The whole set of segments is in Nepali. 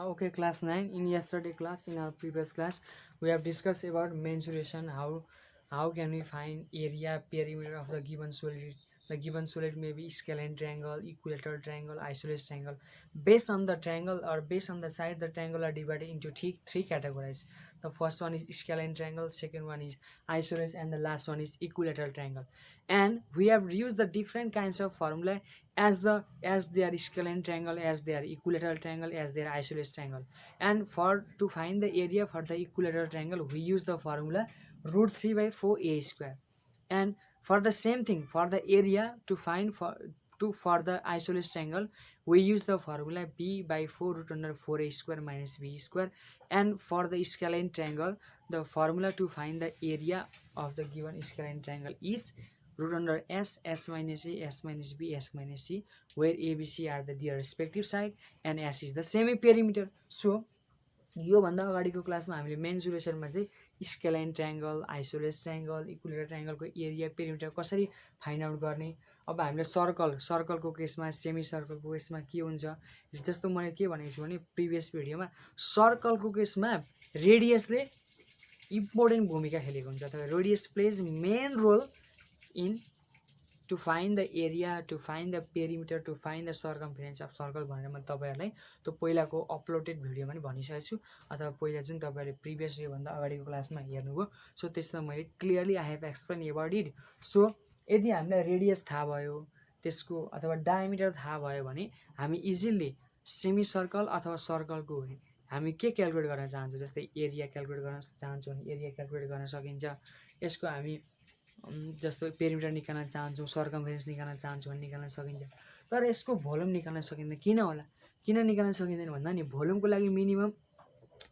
Okay, class 9. In yesterday class, in our previous class, we have discussed about mensuration. How can we find area perimeter of the given solid? The given solid may be scalene triangle, equilateral triangle, isosceles triangle. Based on the triangle or based on the side, the triangle are divided into three categories. The first one is scalene triangle, second one is isosceles, and the last one is equilateral triangle. And we have used the different kinds of formula as their scalene triangle, as their equilateral triangle, as their isosceles triangle. And for to find the area for the equilateral triangle, we use the formula root 3 by 4 a square. And for the same thing, for the area to find for the isosceles triangle, we use the formula b by 4 root under 4 a square minus b square. And for the scalene triangle, the formula to find the area of the given scalene triangle is root under s minus a, s minus b, s minus c, where a, b, c are their respective side and s is the semi perimeter. So योभन्दा अगाडिको क्लासमा हामीले मेन्सुरेसनमा चाहिँ scalene triangle, isosceles triangle, equilateral ट्रायङ्गलको एरिया पेरिमिटर कसरी फाइन्ड आउट गर्ने। अब हामीले सर्कलको केसमा, सेमी सर्कलको केसमा के हुन्छ, जस्तो मैले के भनेको छु भने प्रिभियस भिडियोमा सर्कलको केसमा रेडियसले इम्पोर्टेन्ट भूमिका खेलेको हुन्छ, अथवा radius plays main role in to find the area, to find the perimeter, to find the circumference of circle भनेर म तपाईहरुलाई त्यो पहिलाको अपलोडेड भिडियोमा पनि भनिसकेको छु, अथवा पहिला जुन तपाईहरुले प्रिभियस डे भन्दा अगाडिको क्लासमा हेर्नुभयो। सो त्यसमा मैले clearly I have explain about it. So यदि हामीलाई रेडियस थाहा भयो त्यसको अथवा डायमिटर थाहा भयो भने हामी इजिली सेमी सर्कल अथवा सर्कलको हामी के क्याल्कुलेट गर्न चाहन्छौँ, जस्तै एरिया क्याल्कुलेट गर्न चाहन्छौँ भने एरिया क्याल्कुलेट गर्न सकिन्छ। यसको हामी जस्तो पेरिमिटर निकाल्न चाहन्छौँ, सर्कमफेरेन्स निकाल्न चाहन्छौँ भने निकाल्न सकिन्छ। तर यसको भोल्युम निकाल्न सकिँदैन। किन होला, किन निकाल्न सकिँदैन भन्दा नि भोल्युमको लागि मिनिमम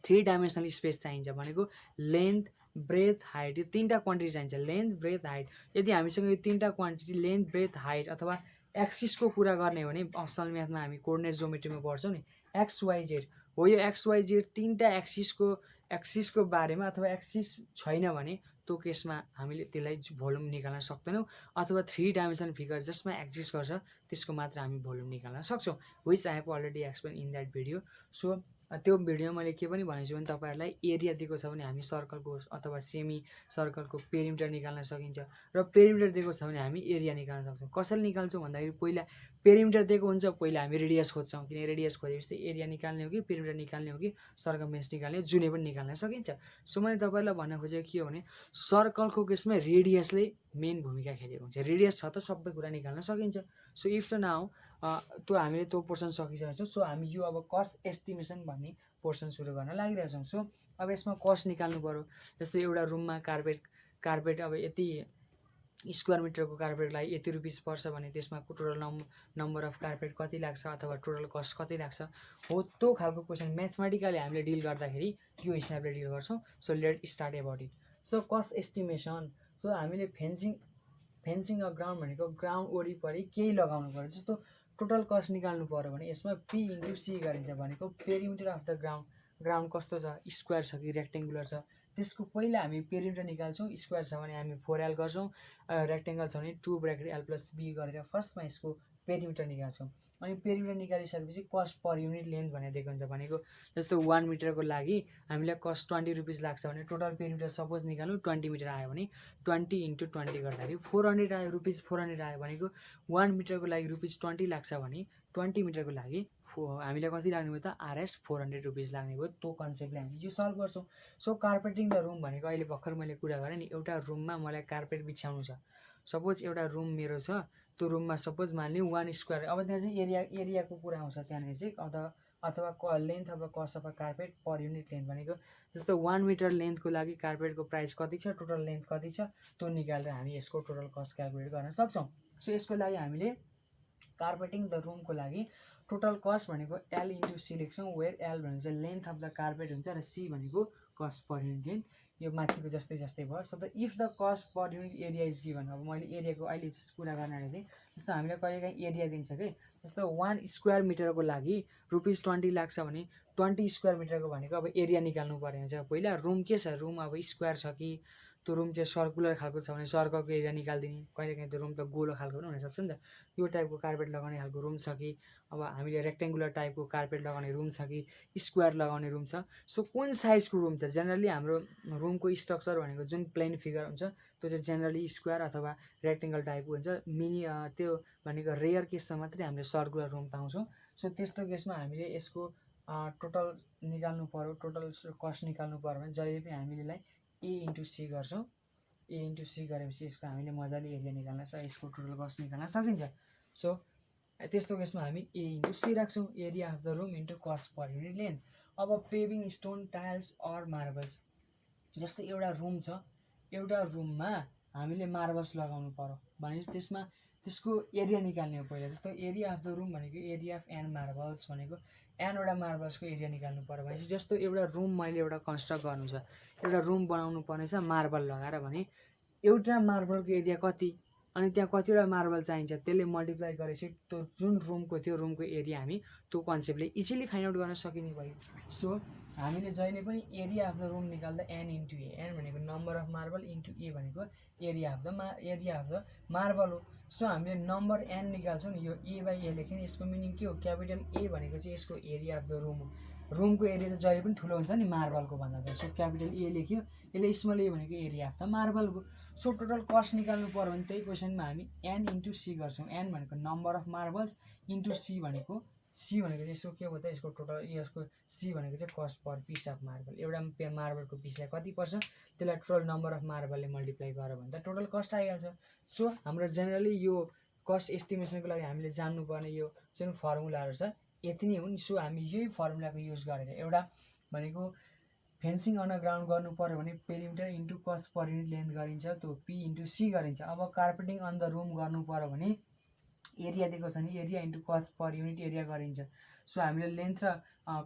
3 डाइमेन्सनल स्पेस चाहिन्छ, भनेको लेन्थ, ब्रेथ, हाइट, यो तीनटा क्वान्टिटी चाहिन्छ। Length, breadth, height. यदि हामीसँग यो तीनटा क्वान्टिटी लेन्थ, ब्रेथ, हाइट अथवा एक्सिसको कुरा गर्ने हो भने अप्सनल म्याथमा हामी कोअर्डिनेट ज्योमेट्रीमा पढ्छौँ नि, एक्स वाइ जेड हो। यो एक्स वाइ जेड तीनटा एक्सिसको बारेमा अथवा एक्सिस छैन भने त्यो केसमा हामीले त्यसलाई भोल्युम निकाल्न सक्दैनौँ, अथवा 3 डाइमेन्सनल फिगर जसमा एक्जिस्ट गर्छ त्यसको मात्र हामी भोल्युम निकाल्न सक्छौँ, which I have already explain in that video. So त्यो भिडियो मैले के पनि भनेको छु भने तपाईहरुलाई एरिया दिएको छ भने हामी सर्कलको अथवा सेमी सर्कलको पेरिमिटर निकाल्न सकिन्छ, र पेरिमिटर दिएको छ भने हामी एरिया निकाल्न सक्छौँ। कसरी निकाल्छौँ भन्दाखेरि पहिला पेरिमिटर दिएको हुन्छ, पहिला हामी रेडियस खोज्छौँ, किन रेडियस खोजेपछि एरिया निकाल्ने हो कि पेरिमिटर निकाल्ने हो कि सर्कमफेरेन्स निकाल्ने, जुनै पनि निकाल्न सकिन्छ। सो मैले तपाईहरुलाई भन्न खोजेको के हो भने सर्कलको केसमा रेडियसले मेन भूमिका खेलेको हुन्छ। रेडियस छ त सबै कुरा निकाल्न सकिन्छ। सो इफ सो नाउ त्यो हामीले त्यो पोर्सन सकिसकेको छौँ। सो हामी यो अब कस्ट एस्टिमेसन भन्ने पोर्सन सुरु गर्न लागिरहेछौँ। सो अब यसमा कस्ट निकाल्नु पर्यो। जस्तै एउटा रुममा कार्पेट अब यति स्क्वायर मिटरको कार्पेटको लागि यति रुपिस पर्छ भने त्यसमा टोटल नम्बर अफ कार्पेट कति लाग्छ अथवा टोटल कस्ट कति लाग्छ हो, त्यो खालको क्वेसन म्याथमेटिकली हामीले डिल गर्दाखेरि यो हिसाबले डिल गर्छौँ। So let start about it. So cost estimation. So हामीले फेन्सिङ अ ग्राउन्ड भनेको ग्राउन्ड वरिपरि केही लगाउनु पर्यो। जस्तो टोटल कस्ट निकाल्नु पर्यो भने यसमा पी इन्टु सी गरिन्छ, भनेको पेरिमिटर अफ द ग्राउन्ड कस्तो छ, स्क्वायर छ कि रेक्टेङ्गुलर छ, त्यसको पहिला हामी पेरिमिटर निकाल्छौँ। स्क्वायर छ भने हामी 4l गर्छौँ, रेक्टेङ्गल छ भने 2 ब्र्याकेट l प्लस b गरेर फर्स्टमा यसको पेरिमिटर निकाल्छौँ। अनि पेरिमिटर निकालिसकेपछि कस्ट पर युनिट लेन्थ भनेर दिएको हुन्छ, भनेको जस्तो 1 मिटरको लागि हामीलाई कस्ट 20 रुपिस लाग्छ भने टोटल पेरिमिटर सपोज निकाल्नु 20 मिटर आयो भने 20 × 20 गर्दाखेरि 400 आयो, रुपिस 400 आयो, भनेको 1 मिटरको लागि रुपिस 20 लाग्छ भने 20 मिटरको लागि हामीलाई कति लाग्ने भयो त, आरएस 400 रुपिस लाग्ने भयो। त्यो कन्सेप्टले हामी यो सल्भ गर्छौँ। सो कार्पेटिङ द रुम भनेको अहिले भर्खर मैले कुरा गरेँ नि, एउटा रुममा मलाई कार्पेट बिछाउनु छ। सपोज एउटा रुम मेरो छ, त्यो रुममा सपोज मान्यो 1 स्क्वायर, अब त्यहाँ चाहिँ एरियाको कुरा आउँछ त्यहाँनिर चाहिँ, अथवा length of the cost of a carpet per unit length भनेको जस्तो 1 मिटर लेन्थको लागि कार्पेटको प्राइस कति छ, टोटल लेन्थ कति छ, त्यो निकालेर हामी यसको टोटल कस्ट क्याल्कुलेट गर्न सक्छौँ। सो यसको लागि हामीले कार्पेटिङ द रुमको लागि टोटल कस्ट भनेको एल इन्टु सी लेख्छौँ, वेयर एल भनेको चाहिँ लेन्थ अफ द कार्पेट हुन्छ र सी भनेको कस्ट पर युनिट लेन्थ। यो माथिको जस्तै भयो। So the if the cost per unit area is given, अब मैले एरियाको अहिले कुरा गर्न आएको थिएँ, जस्तो हामीलाई कहिलेकाहीँ एरिया दिन्छ कि जस्तो 1 स्क्वायर मिटरको लागि रुपिस 20 लाग्छ भने 20 स्क्वायर मिटरको भनेको अब एरिया निकाल्नु पर्ने हुन्छ। पहिला रुम के छ, रुम अब स्क्वायर छ कि, त्यो रुम चाहिँ सर्कुलर खालको छ भने सर्कलको एरिया निकालिदिने, कहिलेकाहीँ त्यो रुम त गोलो खालको पनि हुनसक्छ नि त, यो टाइपको कार्पेट लगाउने खालको रुम छ कि अब हामीले रेक्टेङ्गुलर टाइपको कार्पेट लगाउने रुम छ कि स्क्वायर लगाउने रुम छ। सो कुन साइजको रुम छ, जेनरली हाम्रो रुमको स्ट्रक्चर भनेको जुन प्लेन फिगर हुन्छ त्यो चाहिँ जेनरली स्क्वायर अथवा रेक्टेङ्गल टाइपको हुन्छ। त्यो भनेको रेयर केसमा मात्रै हामीले सर्कुलर रुम पाउँछौँ। सो त्यस्तो केसमा हामीले यसको टोटल निकाल्नु पऱ्यो, टोटल कस्ट निकाल्नु पऱ्यो भने जहिले पनि हामीले यसलाई ए इन्टु सी गर्छौँ। ए इन्टु सी गरेपछि यसको हामीले मजाले एरिया निकाल्न यसको टोटल कस्ट निकाल्न सकिन्छ। सो त्यस्तो केसमा हामी ए इन्टु सी राख्छौँ, area of the room into cost per unit length. अब paving stone tiles or marbles, जस्तै एउटा रुम छ, एउटा रुममा हामीले मार्बल्स लगाउनु पर्यो भने त्यसमा त्यसको एरिया निकाल्ने हो पहिला। जस्तो एरिया अफ द रुम भनेको एरिया अफ एन मार्बल्स भनेको एनवटा मार्बल्सको एरिया निकाल्नु पर्यो भनेपछि जस्तो एउटा रुम मैले एउटा कन्स्ट्रक्ट गर्नु छ, एउटा रुम बनाउनु पर्नेछ मार्बल लगाएर भने एउटा मार्बलको एरिया कति अनि त्यहाँ कतिवटा मार्बल चाहिन्छ त्यसले मल्टिप्लाई गरेपछि त्यो जुन रुमको त्यो रुमको एरिया हामी त्यो कन्सेप्टले इजिली फाइन्ड आउट गर्न सकिने भयो। सो हामीले जहिले पनि एरिया अफ द रुम निकाल्दा एन इन्टु ए, एन भनेको नम्बर अफ मार्बल इन्टु ए भनेको एरिया अफ द मार्बल हो। सो हामीले नम्बर एन निकाल्छौँ नि, यो ए बाई ए लेख्यो नि, यसको मिनिङ के हो, क्यापिटल ए भनेको चाहिँ यसको एरिया अफ द रुम हो। रुमको एरिया त जहिले पनि ठुलो हुन्छ नि मार्बलको भन्दा त। सो क्यापिटल ए लेख्यो, यसले स्मल ए भनेको एरिया अफ द मार्बल हो। सो टोटल कस्ट निकाल्नु पर्यो भने त्यही क्वेसनमा हामी एन इन्टु सी गर्छौँ। एन भनेको number of marbles into c भनेको चाहिँ यसको के हो त, यसको टोटल यसको सी भनेको चाहिँ cost per piece of marble. एउटा मार्बलको पिसलाई कति पर्छ त्यसलाई टोटल नम्बर अफ मार्बलले मल्टिप्लाई गर्यो भने त टोटल कस्ट आइहाल्छ। सो हाम्रो जेनरली यो कस्ट एस्टिमेसनको लागि हामीले जान्नुपर्ने यो जुन फर्मुलाहरू छ यति नै हुन्। सो हामी यही फर्मुलाको युज गरेर एउटा भनेको फेन्सिङ अन्डरग्राउन्ड गर्नु पर्यो भने perimeter into cost per unit length गरिन्छ, त्यो पी इन्टु सी गरिन्छ। अब कार्पेटिङ अन द रुम गर्नु पर्यो भने एरिया दिएको छ भने area into cost per unit area गरिन्छ। सो हामीले लेन्थ र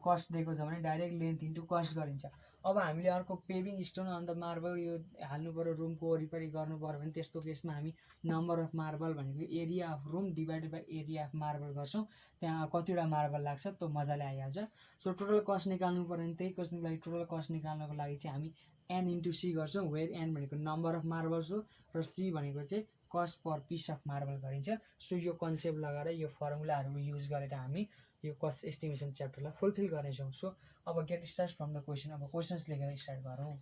कस्ट दिएको छ भने डाइरेक्ट लेन्थ इन्टु कस्ट गरिन्छ। अब हामीले अर्को paving stone on the marble यो हाल्नु पऱ्यो, रुमको वरिपरि गर्नु पऱ्यो भने त्यस्तो केसमा हामी नम्बर अफ मार्बल भनेको area of room divided by area of marble गर्छौँ, त्यहाँ कतिवटा मार्बल लाग्छ त्यो मजाले आइहाल्छ। सो टोटल कस्ट निकाल्नु पऱ्यो भने त्यही क्वेसनको लागि टोटल कस्ट निकाल्नको लागि चाहिँ हामी एन इन्टु सी गर्छौँ, वेयर एन भनेको नम्बर अफ मार्बल्स हो र सी भनेको चाहिँ cost per piece of marble गरिन्छ। सो यो कन्सेप्ट लगाएर यो फर्मुलाहरू युज गरेर हामी यो कस्ट एस्टिमेसन च्याप्टरलाई फुलफिल गर्नेछौँ। सो अब get start from the question, अब क्वेसन्स लेखेर स्टार्ट गरौँ।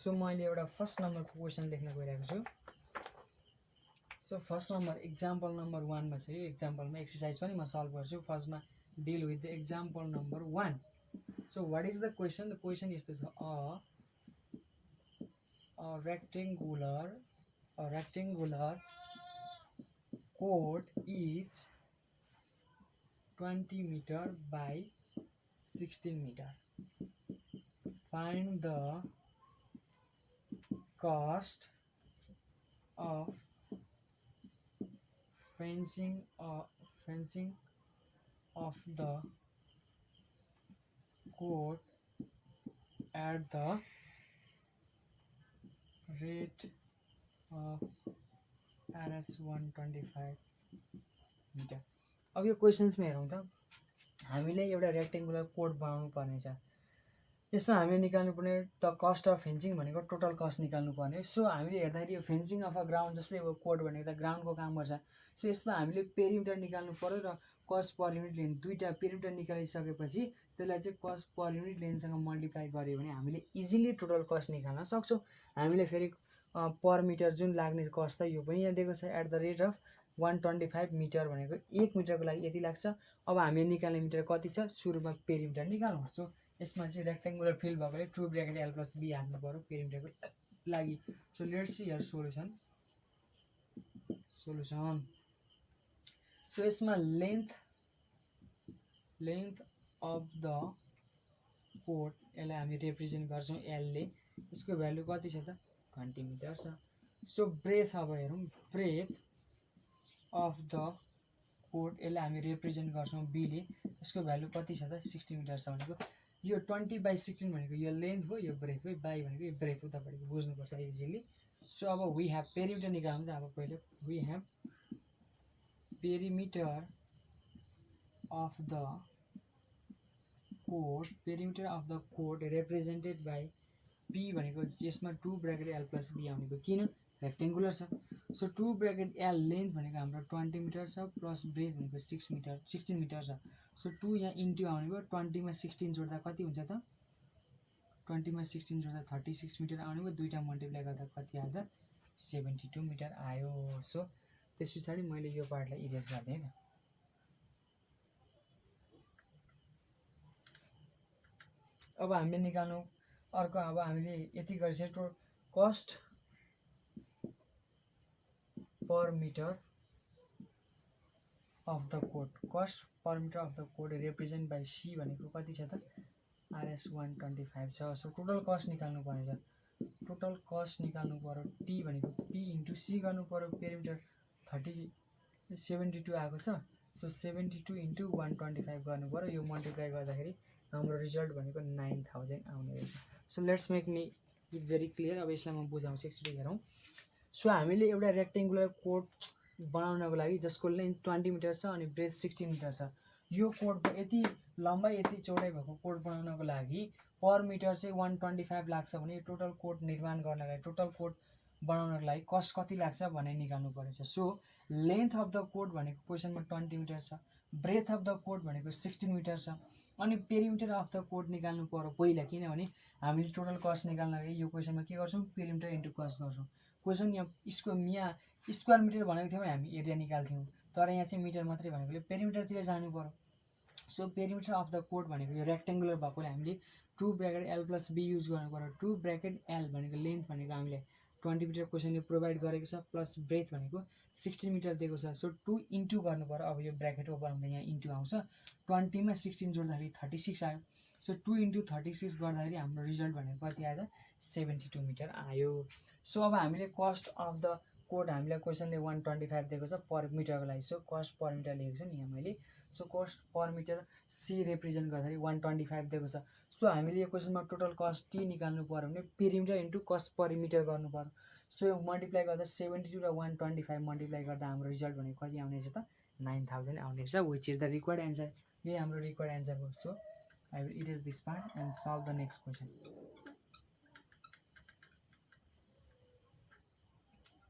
सो मैले एउटा फर्स्ट नम्बरको क्वेसन लेख्न गइरहेको छु। So first number example number 1 मा छ, यो इक्जाम्पलमा एक्सर्साइज पनि म सल्भ गर्छु। फर्स्टमा deal with the example number 1। So what is the question, the question यस्तो छ, a rectangular court is 20 meter by 16 meter. Find the cost of fencing of the court at the rate of RS 125 metre. अब यो क्वेसन्समा हेरौँ त, हामीले एउटा रेक्टेङ्गुलर कोड बनाउनु पर्ने छ। यसमा हामीले निकाल्नु पर्ने द कस्ट अफ फेन्सिङ भनेको टोटल कस्ट निकाल्नु पर्ने। सो हामीले हेर्दाखेरि यो फेन्सिङ अफ अ ग्राउन्ड जस्तै अब कोड भनेको त ग्राउन्डको काम गर्छ। सो यसमा हामीले पेरिमिटर निकाल्नु पर्यो र कस्ट पर युनिट लेन्थ, दुईवटा पेरिमिटर निकालिसकेपछि त्यसलाई चाहिँ कस्ट पर युनिट लेन्थसँग मल्टिप्लाई गऱ्यो भने हामीले इजिली टोटल कस्ट निकाल्न सक्छौँ। हामीले फेरि पर मिटर जुन लाग्ने कस्ट त यो पनि यहाँ दिएको छ, at the rate of 125 metre भनेको 1 मिटरको लागि यति लाग्छ। अब हामीले निकाल्ने मिटर कति छ, सुरुमा पेरिमिटर निकाल्नु। सो यसमा चाहिँ रेक्टेङ्गुलर फिल भएकोले 2 ब्र्याकेट L + B हाल्नु पर्यो पेरिमिटरको लागि। So let's see here solution. So यसमा लेन्थ अफ द कोट यसलाई हामी रिप्रेजेन्ट गर्छौँ L ले, यसको भ्यालु कति छ त 20 मिटर छ। सो ब्रेथ अब हेरौँ, ब्रेथ अफ द कोट यसलाई हामी रिप्रेजेन्ट गर्छौँ B ले, यसको भ्यालु कति छ त 60 मिटर छ भनेको यो 20/16 भनेको यो लेन्थ हो, यो ब्रेथ हो, बाई भनेको यो ब्रेथ उतापट्टि बुझ्नुपर्छ इजिली। सो अब वी हेभ पेरिमिटर निकाल्नु त, अब पहिले we have perimeter of the code represented by p भनेको यसमा 2 ब्रैकेट l प्लस b आउने भयो किन रेक्टेंगुलर छ सो 2 ब्रैकेट l लेन्थ भनेको हाम्रो 20 मिटर छ प्लस ब्रेथ भनेको 16 मिटर छ सो 2 यहाँ इन्टु आउने भयो 20 मा 16 जोड्दा कति हुन्छ त 20 मा 16 जोड्दा 36 मिटर आउने भयो दुईटा मल्टिप्लाई गर्दा कति आयो 72 मिटर आयो सो त्यसपछि मैले यो पार्टलाई इरेज गर्दै हैन अब हामीले निकाल्नु अर्को अब हामीले यति गरिसक्यो cost per metre of the code represent by c भनेको कति छ त RS 125 छ सो टोटल कस्ट निकाल्नु पर्ने छ टोटल कस्ट निकाल्नु पर्यो टी भनेको p इन्टु सी गर्नु पर्यो पेरिमिटर 72 आएको छ सो 72 इन्टु 125 गर्नु पर्यो यो मल्टिप्लाई गर्दाखेरि हाम्रो रिजल्ट भनेको 9000 आउने रहेछ so let's make me it very clear अब यसलाई म बुझाउँछु एकचोटि हेरौँ सो हामीले एउटा रेक्टेंगुलर कोड बनाउनको लागि जसको लेन्थ 20 मिटर छ अनि ब्रेथ 16 मिटर छ यो कोडको यति लम्बाइ यति चौडाइ भएको कोड बनाउनको लागि पर मिटर चाहिँ 125 लाग्छ भने टोटल कोड निर्माण गर्नको लागि टोटल कोड बनाउनको लागि कस्ट कति लाग्छ भने निकाल्नु पर्छ so length of the code भनेको क्वेशनमा 20 मिटर छ ब्रेथ अफ द कोड भनेको 16 मिटर छ अनि पेरिमिटर अफ द कोड निकाल्नु पर्यो पहिला किनभने हामीले टोटल कस्ट निकाल्न लागि यो क्वेशनमा के गर्छौं पेरिमिटर इन्टु कस्ट गर्छौं क्वेशन यहाँ स्क्वायर मिटर भनेको थियो हामी एरिया निकाल्थ्यौं तर यहाँ चाहिँ मिटर मात्रै भनेकोले पेरिमिटरतिर जानु पर्यो so perimeter of the code भनेको यो रेक्टेंगुलर भएकोले हामीले 2 bracket l plus b use गर्नु पर्यो 2 ब्रैकेट l भनेको लेन्थ भनेको हामीले 20 मिटर क्वेशनले प्रोभाइड गरेको छ प्लस ब्रेथ भनेको 16 मिटर दिएको छ सो 2 इन्टु गर्नु पर्यो अब यो ब्रैकेट ओपन हुँदा यहाँ इन्टु आउँछ 20 मा 16 जोड्दाखेरि 36 आयो सो 2 इन्टु 36 गर्दाखेरि हाम्रो रिजल्ट भनेको कति आयो 72 मिटर आयो सो अब हामीले कस्ट अफ द कोड हामीलाई क्वेशनले 125 दिएको छ पर मिटरको लागि सो कस्ट पर मिटर लेखेको छु नि यहाँ मैले so cost per metre c represent गर्दाखेरि 125 दिएको छ सो हामीले यो क्वेशनमा टोटल कस्ट टी निकाल्नु पर्यो भने perimeter into cost per metre गर्नु पर्यो सो यो मल्टिप्लाई गर्दा 72 र 125 मल्टिप्लाई गर्दा हाम्रो रिजल्ट भनेको कति आउने छ त 9000 आउने छ which is the required answer यही हाम्रो रिक्वायर्ड आन्सर हो so I will erase this part and solve the next question.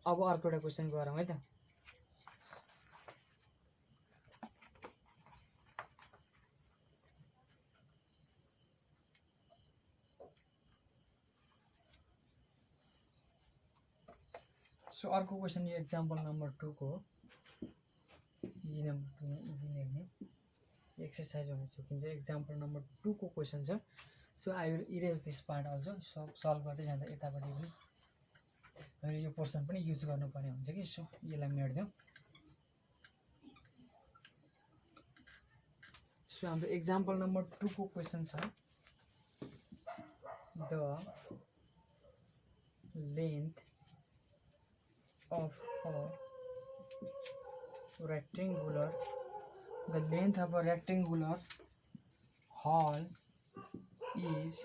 अब अर्को एउटा क्वेशन गरौँ है त सो अर्को क्वेशन यो एक्जाम्पल नम्बर 2 को इजी नम्बर 2 इजी लेख्ने एक्सरसाइज हुन सकिन्छ एक्जाम्पल नम्बर 2 को क्वेशन छ so I will erase this part also solve गर्दै जाँदा यतापट्टि पनि हामीले यो पोर्सन पनि युज गर्नुपर्ने हुन्छ कि सो यसलाई मेट्दियौँ सो हाम्रो एक्जाम्पल नम्बर 2 को क्वेशन छ the length of a rectangular hall is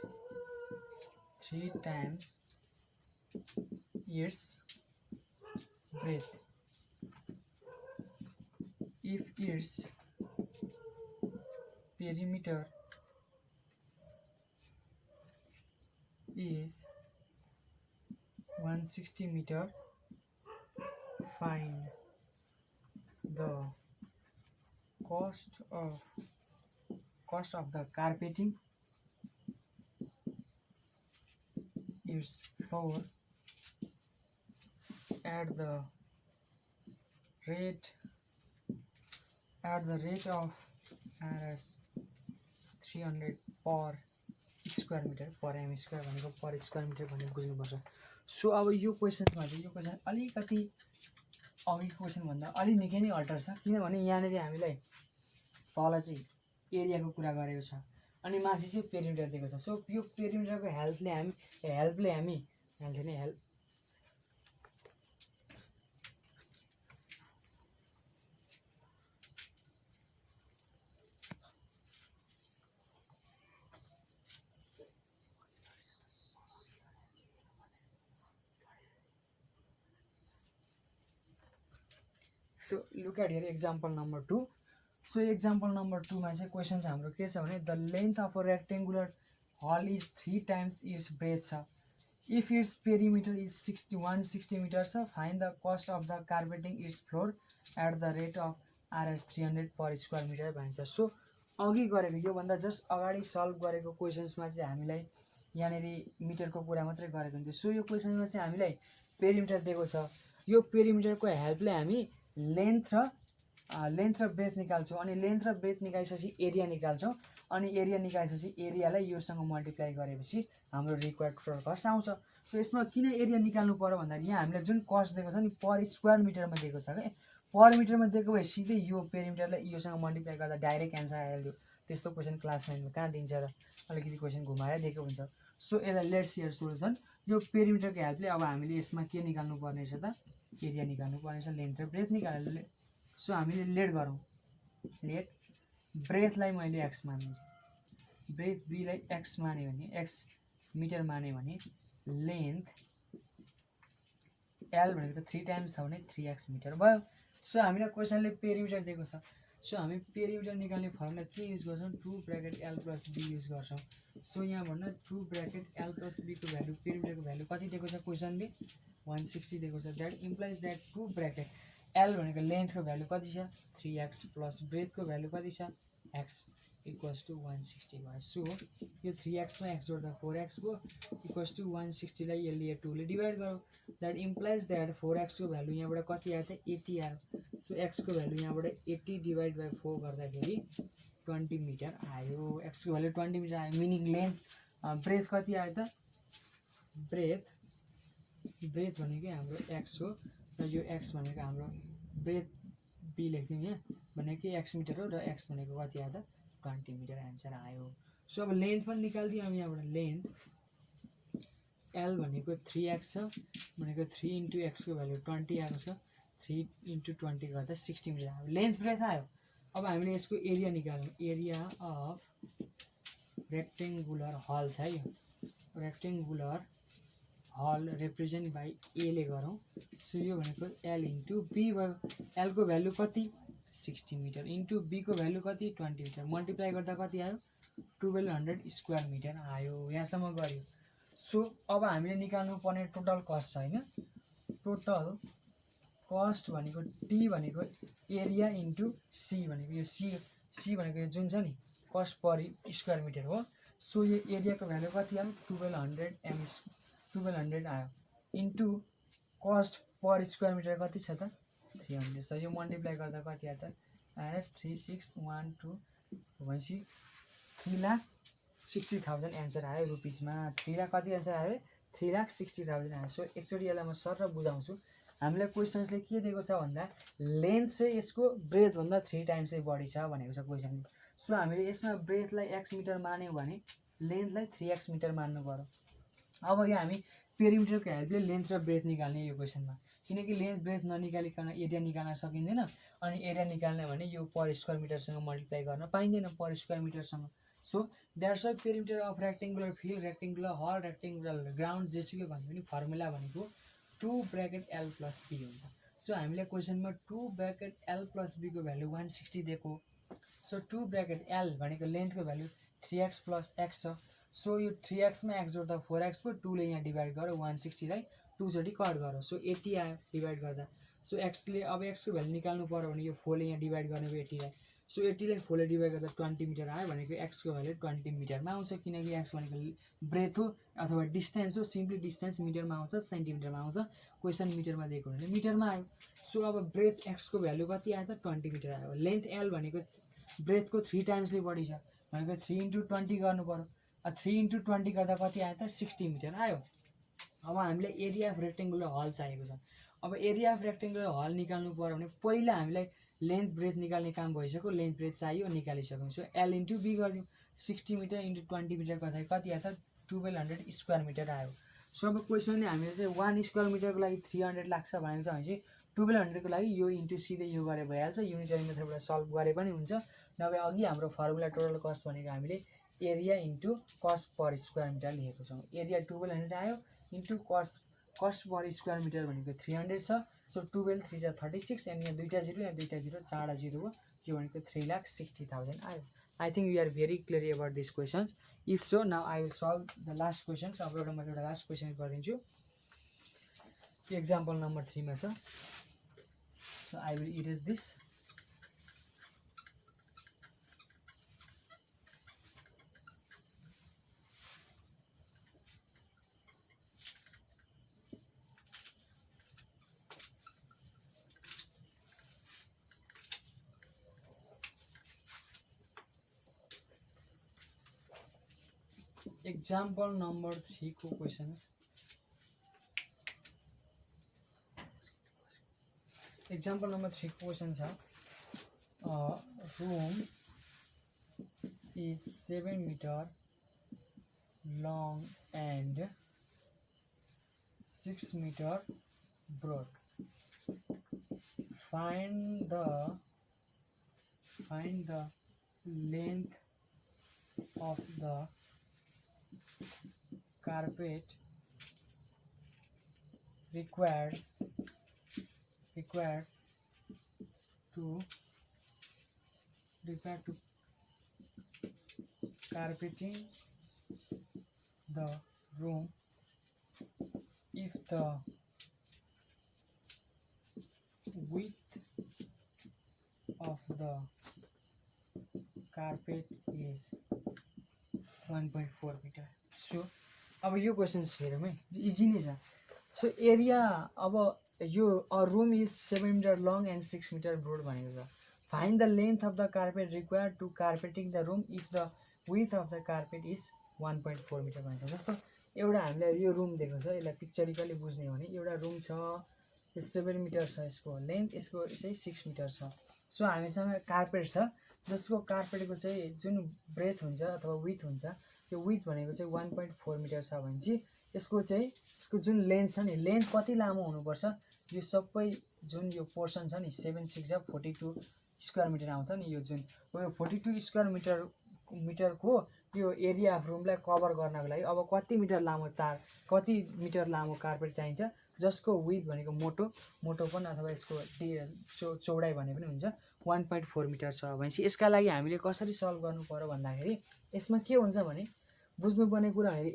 3 times its breadth if its perimeter is 160 meter find the cost of the carpeting its floor at the rate of Rs 300 per square meter per m square भनेको पर स्क्वायर मिटर भनेको बुझ्नुपर्छ सो अब यो क्वेशनमा चाहिँ यो क्वेशन अलिकति अघिको क्वेशन भन्दा अलि निकै नै अल्टर छ किनभने यहाँनिर हामीलाई तल चाहिँ एरियाको कुरा गरेको छ अनि माथि चाहिँ पेरिमिटर दिएको छ सो यो पेरिमिटरको हेल्पले हामी So look at here example number 2 so example number 2 मा चाहिँ क्वेसन चाहिँ हाम्रो के छ भने the length of a rectangular hall is 3 times its breadth छ if its perimeter is 160 metre छ find the cost of the carpeting its floor at the rate of RS 300 per square metre भनिन्छ। सो अघि गरेको योभन्दा जस्ट अगाडि सल्भ गरेको क्वेसन्समा चाहिँ हामीलाई यहाँनिर मिटरको कुरा मात्रै गरेको हुन्थ्यो। सो यो क्वेसनमा चाहिँ हामीलाई पेरिमिटर दिएको छ। यो पेरिमिटरको हेल्पले हामी लेन्थ र ब्रेथ निकाल्छौँ अनि लेन्थ र ब्रेथ निकालेपछि एरिया निकाल्छौँ अनि एरिया निकालेपछि एरियालाई योसँग मल्टिप्लाई गरेपछि हाम्रो रिक्वायर्ड टोटल कस्ट आउँछ। सो यसमा किन एरिया निकाल्नु पर्यो भन्दाखेरि यहाँ हामीलाई जुन कस्ट दिएको छ नि पर स्क्वायर मिटरमा दिएको छ क्या पर मिटरमा दिएको भए सिधै यो पेरिमिटरलाई योसँग मल्टिप्लाई गर्दा डाइरेक्ट एन्सर आइहाल्यो। त्यस्तो क्वेसन क्लास 9मा कहाँ दिन्छ र अलिकति क्वेसन घुमाएर दिएको हुन्छ। सो यसलाई लेट्स हियर सोल्युसन। यो पेरिमिटरको हेल्पले अब हामीले यसमा के निकाल्नु पर्नेछ त एरिया निकाल्नु पर्नेछ लेन्थ र ब्रेथ निकाल्नु। सो हामीले लेट गरौँ। लेट ब्रेथलाई मैले एक्स माने ब्रेथ बीलाई एक्स माने भने एक्स मिटर माने भने लेन्थ एल भनेको 3 टाइम्स छ भने 3x मिटर भयो। सो हामीलाई क्वेसनले पेरिमिटर दिएको छ। सो हामी पेरिमिटर निकाल्ने फर्मुला के युज गर्छौँ 2 ब्रैकेट l + b युज गर्छौँ। सो यहाँ भन्दा 2 ब्रैकेट l + b को भ्यालु पेरिमिटरको भ्यालु कति दिएको छ क्वेसनले 160 दिएको छ। That implies that 2 bracket l भनेको लेन्थको भ्यालु कति छ 3x प्लस ब्रेथको भ्यालु कति छ x इक्वल्स टु 160 भयो। सो यो 3x मा x जोड्दा 4x भयो इक्वल्स टु 160 लाई यसले 2 ले डिभाइड गरौँ। दैट इम्प्लाइज दैट 4x को भ्यालु यहाँबाट कति आयो त 80 आयो। सो x को भ्यालु यहाँबाट 80 डिभाइड बाइ 4 गर्दाखेरि 20 मिटर आयो। x को भ्यालु 20 मिटर आयो मिनिङ लेन्थ ब्रेथ कति आयो त ब्रेथ भनेको हाम्रो x हो र यो x भनेको हाम्रो ब्रेथ b लेख्दिउँ यहाँ भनेको x मिटर हो र x भनेको कति आयो त 20 मिटर आन्सर आयो। सो अब लेन्थ पनि निकाल्दियौँ हामी यहाँबाट लेन्थ l भनेको 3x छ भनेको 3 × x को भ्यालु 20 आएको छ 3 × 20 गर्दा 60 मिटर आयो। लेन्थ ब्रेथ आयो। अब हामीले यसको एरिया निकाल्यौँ। एरिया अफ रेक्टेङ्गुलर हल छ यो रेक्टेङ्गुलर हल रिप्रेजेन्ट बाई ए ले गरौँ। सो यो भनेको l × b भयो। l को भ्यालु कति 60 मिटर इन्टु b को भ्यालु कति 20 मिटर मल्टिप्लाई गर्दा कति आयो 1200 स्क्वायर मिटर आयो। यहाँसम्म गऱ्यो। सो अब हामीले निकाल्नु पर्ने टोटल कस्ट छ हैन टोटल कस्ट भनेको टी भनेको एरिया इन्टु सी भनेको यो सी भनेको यो जुन छ नि कस्ट पर स्क्वायर मिटर हो। सो यो एरियाको भ्यालु कति आयो 1200 आयो इन्टु कस्ट पर स्क्वायर मिटर कति छ त 300 छ। यो मल्टिप्लाई गर्दा कति आयो त आएस 3612 भनेपछि 3,60,000 एन्सर आयो रुपिसमा। 3 लाख कति एन्सर आयो 3,60,000 आयो। सो एकचोटि यसलाई म सर बुझाउँछु। हामीलाई क्वेसन्सले के दिएको छ भन्दा लेन्थ चाहिँ यसको ब्रेथ भन्दा 3 टाइम्स चाहिँ बढी छ भनेको छ क्वेसनले। सो हामीले यसमा ब्रेथलाई x मिटर मान्यौँ भने लेन्थलाई 3x मिटर मान्नु पर्यो। अब यहाँ हामी पेरिमिटरको हेल्पले लेन्थ र ब्रेथ निकाल्ने यो क्वेसनमा किनकि लेन्थ ब्रेथ ननिकालिकन एरिया निकाल्न सकिँदैन अनि एरिया निकाल्ने भने यो पर स्क्वायर मिटरसँग मल्टिप्लाई गर्न पाइँदैन पर स्क्वायर मिटरसँग। So that's why perimeter of rectangular field rectangular hall rectangular ground जेसुकै भन्यो भने फर्मुला भनेको 2 ब्रैकेट l + b हुन्छ। सो हामीले क्वेसनमा 2 ब्रैकेट l + b को भ्यालु 160 दिएको। सो 2 ब्रैकेट l भनेको लेन्थको भ्यालु 3x + x छ। सो यो 3x मा x जोड्दा 4x भयो 2 ले यहाँ डिभाइड गऱ्यो 160 लाई 2 चोटि कट गऱ्यो। सो 80 आयो डिभाइड गर्दा। सो x ले अब x को भ्यालु निकाल्नु पर्यो भने यो 4 ले यहाँ डिभाइड गर्ने भयो 80 लाई। सो 80 लाई 4 ले डिभाइड गर्दा 20 मिटर आयो भनेको x को भ्यालु 20 मिटरमा आउँछ किनकि x भनेको ब्रेथ हो अथवा डिस्टेन्स हो सिम्पली डिस्टेन्स मिटरमा आउँछ सेन्टिमिटरमा आउँछ क्वेसन मिटरमा दिएको हुनाले मिटरमा आयो। सो अब ब्रेथ x को भ्यालु कति आयो त 20 मिटर आयो। लेन्थ l भनेको ब्रेथको 3 टाइम्सले बढी छ भनेको 3 × 20 गर्नु पर्यो। 3 × 20 गर्दा कति आयो त 60 मिटर आयो। अब हामीलाई एरिया अफ रेक्टेङ्गुलर हल चाहिएको छ। अब एरिया अफ रेक्टेङ्गुलर हल निकाल्नु पर्यो भने पहिला हामीलाई लेन्थ ब्रेथ निकाल्ने काम भइसक्यो लेन्थ ब्रेथ चाहियो निकालिसक्यौँ। सो l × b गरिदिउँ 60 मिटर × 20 मिटर गर्दाखेरि कति आयो त 1200 स्क्वायर मिटर आयो। सो अब क्वेसनले हामीले चाहिँ 1 स्क्वायर मिटरको लागि 300 लाग्छ भनेको छ भनेपछि 1200 को लागि यो इन्टु सिधै यो गरे भइहाल्छ युनिटरी मेथडबाट सल्भ गरे पनि हुन्छ नभए अघि हाम्रो फर्मुला टोटल कस्ट भनेको हामीले एरिया इन्टु कस्ट पर स्क्वायर मिटर लेखेको छौँ। एरिया 1200 आयो इन्टु कस्ट पर स्क्वायर मिटर भनेको 300 छ। सो 12 3 36 अनि यहाँ दुईटा 0 यहाँ दुईटा 0 4 0 हो यो भनेको 3,60,000 आयो. I think we are very clear about these questions. If so, now I will solve the last questions. अब एउटा मैले एउटा लास्ट क्वेसन गरिदिन्छु. Example number 3 मा छ. So I will erase this. Example number 3 को questions. Example number 3 questions are room is 7 meter long and 6 meter broad. Find the length of the carpet required to carpeting the room if the width of the carpet is 1.4 meter. So अब यो क्वेशन्स हेरौँ है, इजी नै छ. सो एरिया अब यो room is 7 metre long and 6 metre broad भनेको छ. Find the length of the carpet required to carpeting the room if the width of the carpet is 1.4 metre भनेको. जस्तो एउटा हामीले यो रुम दिएको छ, यसलाई पिक्चरिकली बुझ्ने हो भने एउटा रुम छ, यो 7 मिटर छ यसको लेन्थ, यसको चाहिँ 6 मिटर छ. सो हामीसँग कार्पेट छ जसको कार्पेटको चाहिँ जुन ब्रेथ हुन्छ अथवा विथ हुन्छ, यो विथ भनेको चाहिँ 1.4 मिटर छ भने चाहिँ यसको जुन लेन्थ छ नि, लेन्थ कति लामो हुनुपर्छ, यो सबै जुन यो पोर्सन छ नि 7 6 42 स्क्वायर मिटर आउँछ नि, यो जुन हो यो 42 स्क्वायर मिटरको यो एरिया अफ रुमलाई कभर गर्नको लागि अब कति मिटर लामो कार्पेट चाहिन्छ, जसको विथ भनेको मोटोपन अथवा यसको चौडाइ भने पनि हुन्छ 1.4 मिटर छ भनेपछि यसका लागि हामीले कसरी सल्भ गर्नु पर्यो भन्दाखेरि यसमा के हुन्छ भने बुझ्नुपर्ने कुरा भने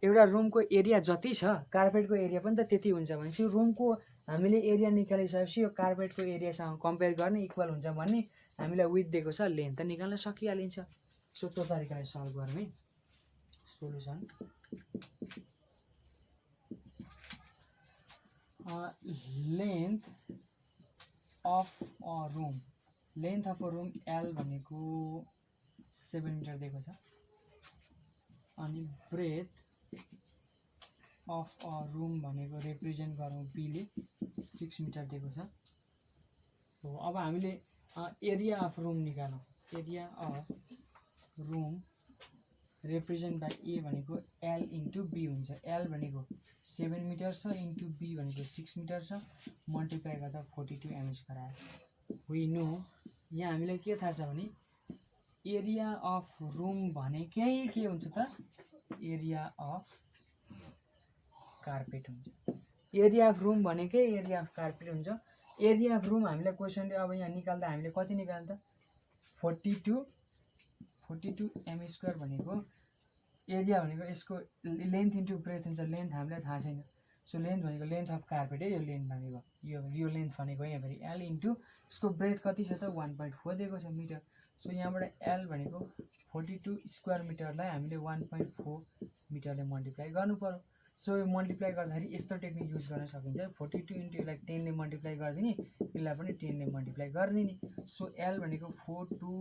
एउटा रुमको एरिया जति छ कार्पेटको एरिया पनि त त्यति हुन्छ भनेपछि रुमको हामीले एरिया निकालिसकेपछि यो कार्पेटको एरियासँग कम्पेयर गर्ने इक्वल हुन्छ भन्ने हामीलाई विथ दिएको छ, लेन्थ त निकाल्न सकिहालिन्छ. सो त्यो तरिकाले सल्भ गरौँ है. Solution length of a room L भनेको 7 मिटर दिएको छ अनि ब्रेथ अफ अ रुम भनेको रिप्रेजेन्ट गरौँ बीले 6 मिटर दिएको छ. हो अब हामीले एरिया अफ रुम निकालौँ. Area of room represent by A भनेको एल इन्टु बी हुन्छ. एल भनेको 7 मिटर छ इन्टु बी भनेको 6 मिटर छ, मल्टिप्लाई गर्दा 42 एमएच गरायो. वी नो यहाँ हामीलाई के थाहा छ भने एरिया अफ रुम भनेकै के हुन्छ त, एरिया अफ कार्पेट हुन्छ. एरिया अफ रुम भनेकै एरिया अफ कार्पेट हुन्छ. एरिया अफ रुम हामीलाई क्वेसनले अब यहाँ निकाल्दा हामीले कति निकाल्छ, 42 एम स्क्वायर भनेको एरिया भनेको यसको लेन्थ इन्टु ब्रेथ हुन्छ. लेन्थ हामीलाई थाहा छैन, सो लेन्थ भनेको लेन्थ अफ कार्पेट है, यो लेन्थ भनेको यो लेन्थ भनेको यहाँभरि एल इन्टु यसको ब्रेथ कति छ त 1.4 दिएको छ मिटर. सो यहाँबाट एल भनेको 42 स्क्वायर मिटरलाई हामीले 1.4 मिटरले मल्टिप्लाई गर्नु पर्यो. सो यो मल्टिप्लाई गर्दाखेरि यस्तो टेक्निक युज गर्न सकिन्छ. 42 इन्टु यसलाई 10 ले मल्टिप्लाई गरिदिने, यसलाई पनि 10 ले मल्टिप्लाई गरिदिने. सो एल भनेको 42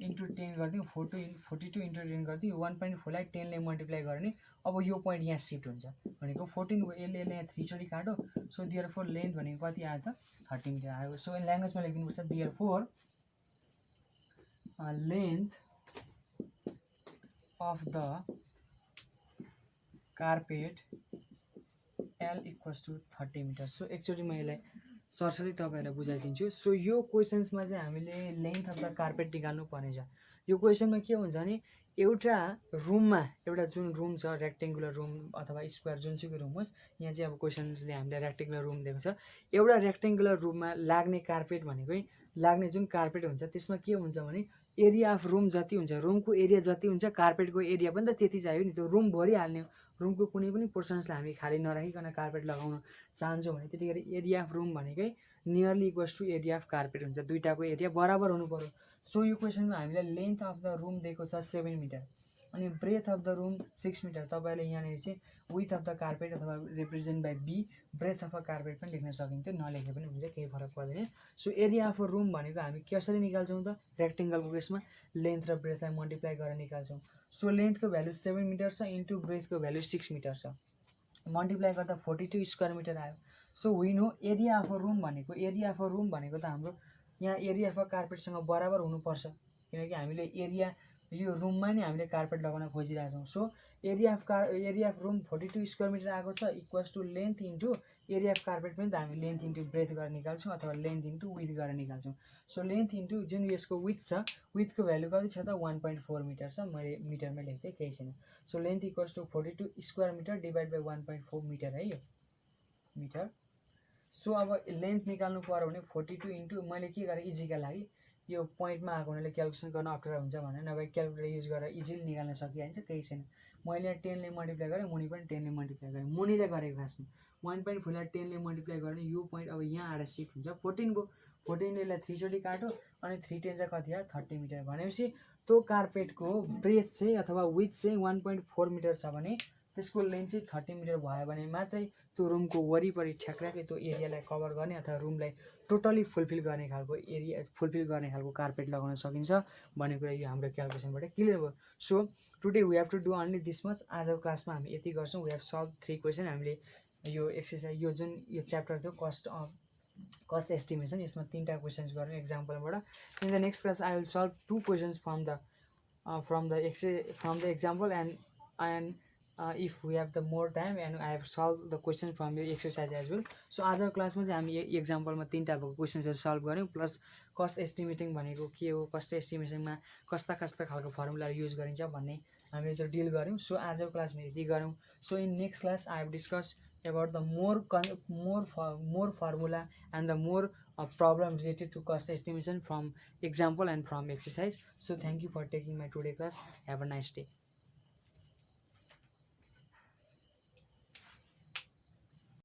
इन्टु 10 गरिदिउँ, 42 इन्टु 10 गरिदिउँ, 1.4 लाई 10 ले मल्टिप्लाई गर्ने. अब यो पोइन्ट यहाँ सिफ्ट हुन्छ भनेको 14 को यसले यहाँ 3 चोटि काट्यो. सो देयरफोर लेन्थ भनेको कति आयो त 30 मिटर आयो. सो ल्याङ्ग्वेजमा लेख्नुपर्छ therefore length of the carpet l equals to 30 metre. So एकचोटि म यसलाई सरसरी तपाईँहरूलाई बुझाइदिन्छु. सो यो क्वेसन्समा चाहिँ हामीले लेन्थ अफ द कार्पेट निकाल्नु पर्नेछ. यो क्वेसनमा के हुन्छ भने एउटा रुममा एउटा जुन रुम छ रेक्टेङ्गुलर रुम अथवा स्क्वायर जुनसुकै रुम होस्, यहाँ चाहिँ अब क्वेसन्सले हामीलाई रेक्टेङ्गुलर रुम दिएको छ। एउटा रेक्टेङ्गुलर रुममा लाग्ने कार्पेट भनेकै लाग्ने जुन कार्पेट हुन्छ त्यसमा के हुन्छ भने एरिया अफ रुम जति हुन्छ, रुमको एरिया जति हुन्छ कार्पेटको एरिया पनि त त्यति चाहियो नि। त्यो रुम भरिहाल्ने, रुमको कुनै पनि पोर्सन्सलाई हामी खाली नराखिकन कार्पेट लगाउन चाहन्छौँ भने त्यतिखेर एरिया अफ रुम भनेकै nearly equals to area of carpet हुन्छ। दुईटाको एरिया बराबर हुनु पर्यो। सो यो क्वेसनमा हामीलाई लेन्थ अफ द रुम दिएको छ 7 मिटर अनि breadth of the room 6 metre. तपाईँले यहाँनिर चाहिँ विथ अफ द कार्पेट अथवा represent by b breadth of the carpet पनि लेख्न सकिन्थ्यो, नलेखे पनि हुन्छ, केही फरक पर्दैन। सो एरिया अफ रुम भनेको हामी कसरी निकाल्छौँ त रेक्टेङ्गलको केसमा लेन्थ र ब्रेथलाई मल्टिप्लाई गरेर निकाल्छौँ। सो लेन्थको भ्यालु 7 मिटर छ इन्टु ब्रेथको भ्यालु 6 मिटर छ, मल्टिप्लाई गर्दा 42 स्क्वायर मिटर आयो। सो विन हो एरिया अफ रुम भनेको त हाम्रो यहाँ एरिया अफ कार्पेटसँग बराबर हुनुपर्छ, किनकि हामीले एरिया यो रुममा नै हामीले कार्पेट लगाउन खोजिरहेको छौँ। So area of room 42 square metre आएको छ equals to length into area of carpet पनि त हामी लेन्थ इन्टु ब्रेथ गरेर निकाल्छौँ अथवा लेन्थ इन्टु विथ गरेर निकाल्छौँ। सो लेन्थ इन्टु जुन यसको विथ छ, विथको भ्यालु कति छ त 1.4 मिटर छ, मैले मिटरमै लेख्थेँ, केही छैन। So length equals to 42 square metre divide by 1.4 metre है, यो मिटर। सो अब लेन्थ निकाल्नु पर्यो भने 42 इन्टु मैले के गरेँ इजीका लागि यो पोइन्टमा आएको हुनाले क्यालकुलेसन गर्न अप्ठ्यारो हुन्छ भनेर नभए क्यालकुलेटर युज गरेर इजिली निकाल्न सकिहाल्छ, केही छैन। मैले यहाँ 10 ले मल्टिप्लाई गरेँ, मुनि पनि 10 ले मल्टिप्लाई गरेँ, मुनिले गरेको खासमा 1.4 10 ले मल्टिप्लाई गर्ने यो पोइन्ट अब यहाँ आएर सिफ्ट हुन्छ 14 को 14 ले 3 चोटि काट्यो अनि 3 10 चाहिँ कति आयो 30 मिटर। भनेपछि त्यो कार्पेटको ब्रेथ चाहिँ अथवा विथ चाहिँ 1.4 मिटर छ भने त्यसको लेन्थ चाहिँ 30 मिटर भयो भने मात्रै त्यो रुमको वरिपरि ठ्याक्राकै त्यो एरियालाई कभर गर्ने अथवा रुमलाई टोटली फुलफिल गर्ने खालको कार्पेट लगाउन सकिन्छ भन्ने कुरा यो हाम्रो क्यालकुलेसनबाट क्लियर भयो। So today we have to do only this much. आजको क्लासमा हामी यति गर्छौँ। We have solve 3 question. हामीले यो एक्सर्साइज यो जुन यो च्याप्टर थियो कस्ट एस्टिमेसन, यसमा 3टा क्वेसन्स गरौँ एक्जाम्पलबाट। In the next class I will solve 2 questions from the example and if we have the more time and I have solved the question from your exercise as well. So आजको क्लासमा चाहिँ हामी एक्जाम्पलमा 3टा भएको क्वेसन्सहरू सल्भ गऱ्यौँ, प्लस कस्ट एस्टिमेटिङ भनेको के हो, कस्ट एस्टिमेसनमा कस्ता खालको फर्मुलाहरू युज गरिन्छ भन्ने हामीले चाहिँ डिल गऱ्यौँ। सो आजको क्लासमा यति गरौँ। So in next class I have discuss about the more formula and the more problem related to cost estimation from example and from exercise. So thank you for taking my today class. Have a nice day.